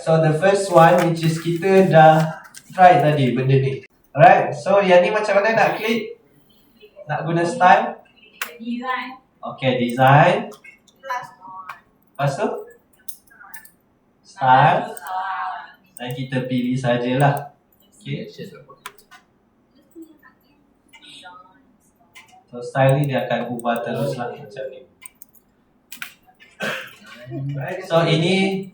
so the first one which is kita dah try tadi benda ni. Alright, so yang ni macam mana nak klik? Nak guna style? Design. Okay, design. Lepas tu? Style. Dan kita pilih sajalah. Okay. So style ni dia akan ubah terus lah macam ni. So ini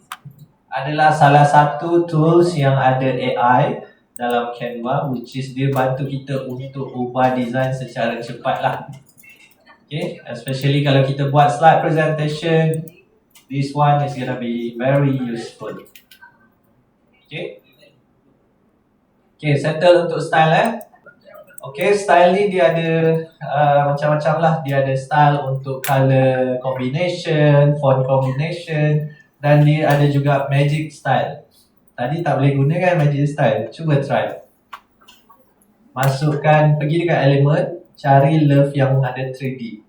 adalah salah satu tools yang ada AI dalam Canva, which is dia bantu kita untuk ubah design secara cepat lah. Okay, especially kalau kita buat slide presentation, this one is gonna be very useful. Okay, settle untuk style Okay, style ni dia ada macam-macam lah. Dia ada style untuk color combination, font combination, dan dia ada juga magic style. Tadi tak boleh guna kan magic style? Cuba try. Masukkan, pergi dekat element, cari love yang ada 3D.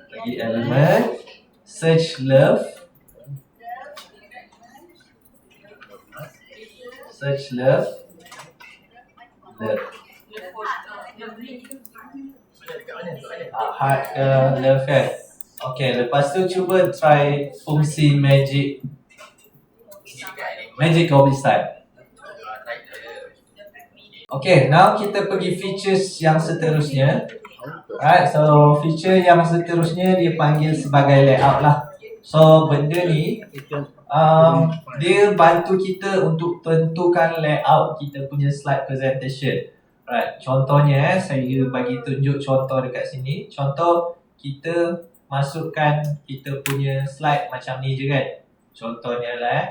Pergi element, search love. Search love. Love. Heart love kan. Okay, lepas tu cuba try fungsi magic copy style. Okay, now kita pergi features yang seterusnya. Alright, so feature yang seterusnya dia panggil sebagai layout lah. So benda ni dia bantu kita untuk tentukan layout kita punya slide presentation. Right, contohnya saya bagi tunjuk contoh dekat sini. Contoh kita masukkan kita punya slide macam ni je kan. Contohnya lah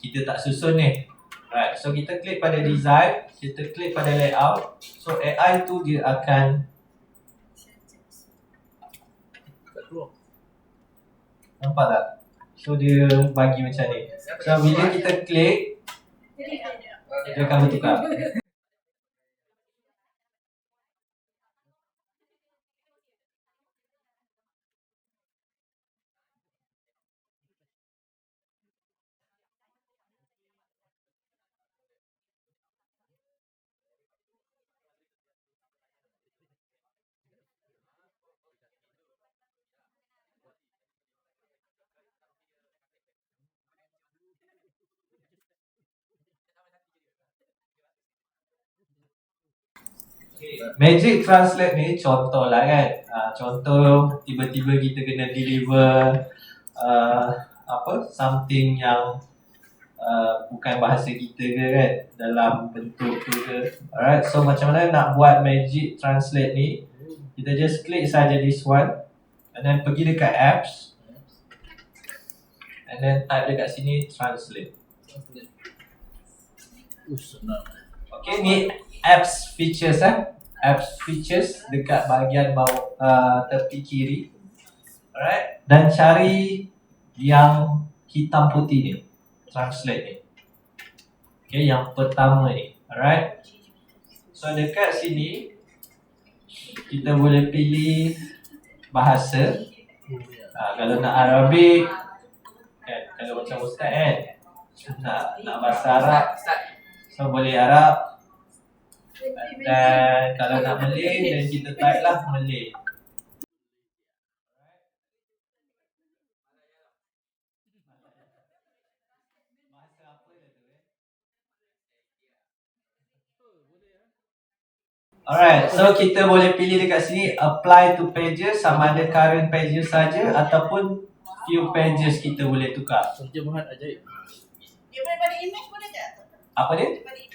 kita tak susun ni. Right, so kita klik pada design, kita klik pada layout. So AI tu dia akan nampak tak? So dia bagi macam ni. So bila kita klik, dia akan bertukar. Magic Translate ni contoh lah kan. Contoh tiba-tiba kita kena deliver something yang bukan bahasa kita ke kan, dalam bentuk tu ke. Alright, so macam mana nak buat Magic Translate ni? Kita just klik saja this one, and then pergi dekat apps, and then type dekat sini translate. Okay, ni apps features apps features dekat bahagian bawah tepi kiri. Alright, dan cari yang hitam putih ni, translate ni. Okay, yang pertama ni. Alright, so dekat sini kita boleh pilih bahasa. Kalau nak Arabic kan, kalau macam Ustaz kan, nak bahasa Arab, so boleh Arab. Dan kalau nak Malay, dan kita type lah Malay. Alright, so kita boleh pilih dekat sini apply to pages, sama ada current pages saja ataupun few pages kita boleh tukar. Terjemahan ajaib. Dia boleh pada image boleh tak? Apa dia? Pada image.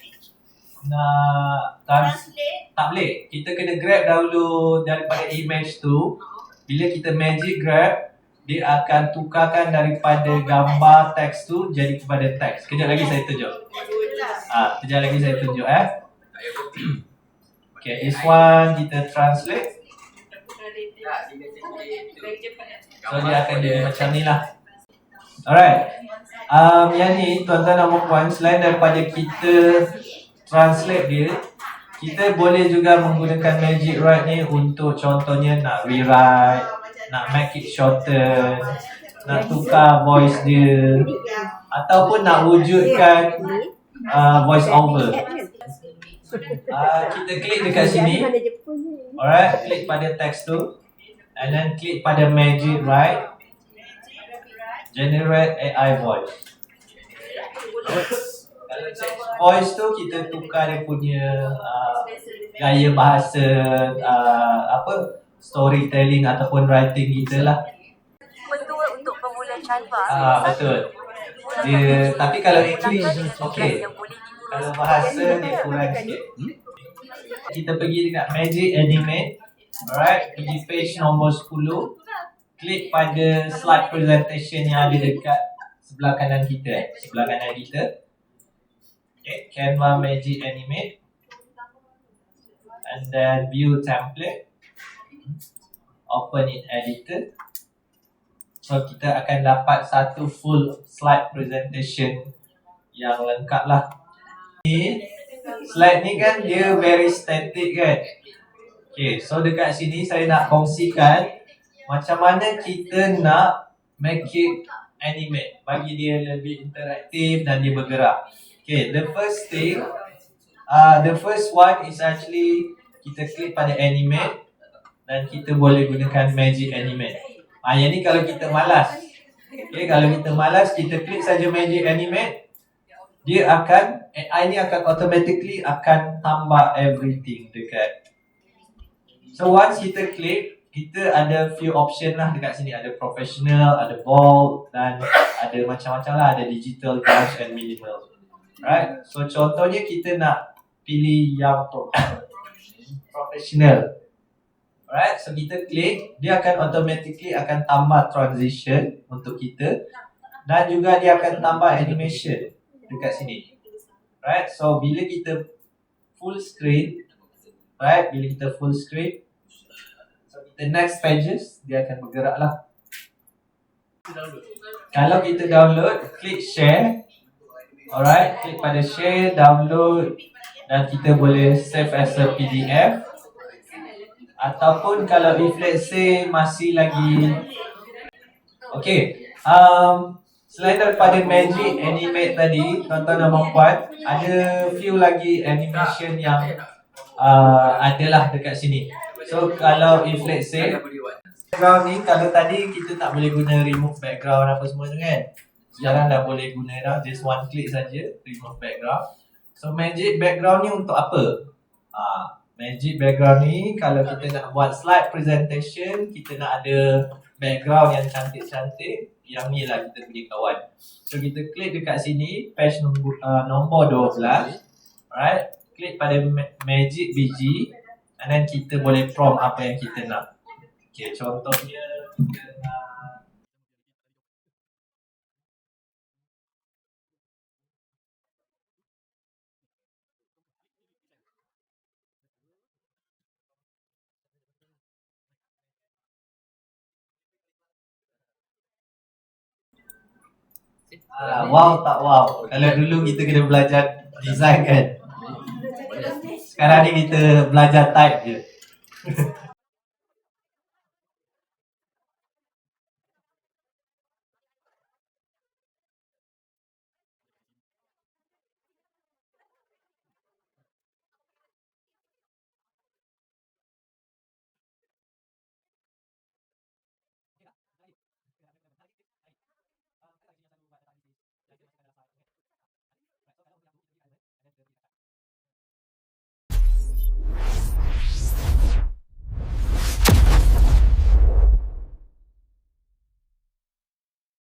Nak Translate. tak boleh. Kita kena grab dahulu daripada image tu. Bila kita magic grab, dia akan tukarkan daripada gambar teks tu jadi kepada teks. Kejap lagi saya tunjuk. Kejap lagi saya tunjuk Okay, this one kita translate. So dia akan jadi macam ni lah. Alright. Yang ni tuan-tuan dan puan-puan, selain daripada kita translate dia, kita boleh juga menggunakan Magic Write ni untuk contohnya nak rewrite, nak make it shorten, nak tukar voice dia ataupun nak wujudkan voice over. Kita klik dekat sini. Alright, klik pada text tu and then klik pada Magic Write, Generate AI Voice. Kalau change voice tu kita tukar dia punya gaya bahasa storytelling ataupun writing kita lah. Betul untuk pemula Canva. Betul. Dia tapi kalau English okey. Kalau bahasa dia kurang sikit. Kita pergi dekat Magic Animate. Alright, pergi page nombor 10. Klik pada slide presentation yang ada dekat sebelah kanan kita. Sebelah kanan kita. Okay, Canva Magic Animate. And then view template. Open in editor. So kita akan dapat satu full slide presentation yang lengkap lah. Slide ni kan dia very static kan. Okay, so dekat sini saya nak kongsikan macam mana kita nak make it animate, bagi dia lebih interaktif dan dia bergerak. Okay, the first one is actually kita klik pada animate dan kita boleh gunakan Magic Animate. Yang ni kalau kita malas. Okay, kalau kita malas, kita klik saja Magic Animate. Dia akan, AI ni akan automatically akan tambah everything dekat. So once kita klik, kita ada few option lah dekat sini. Ada professional, ada bold dan ada macam-macam lah. Ada digital, large and minimal. Right? So contohnya kita nak pilih yang professional. Alright, so kita klik, dia akan automatically akan tambah transition untuk kita dan juga dia akan tambah animation dekat sini. Right, so bila kita full screen, right, bila kita full screen, so kita next pages, dia akan bergerak lah. Kalau kita download, klik share. Alright, klik pada share, download dan kita boleh save as a PDF. Ataupun kalau if let's say masih lagi okay, selain daripada Magic Animate tadi, tuan-tuan dan puan, ada few lagi animation yang adalah dekat sini. So kalau if let's say background ni, kalau tadi kita tak boleh guna remove background apa semua tu kan, sekarang dah boleh guna dah, just one click saja remove background. So Magic background ni untuk apa? Magic background ni kalau kita nak buat slide presentation, kita nak ada background yang cantik-cantik, yang ni lah kita punya kawan. So kita klik dekat sini, page nombor 12. Alright, klik pada Magic BG and then kita boleh prompt apa yang kita nak. Okay, contohnya kita nak wow tak wow. Kalau dulu kita kena belajar design kan. Sekarang ni kita belajar type je.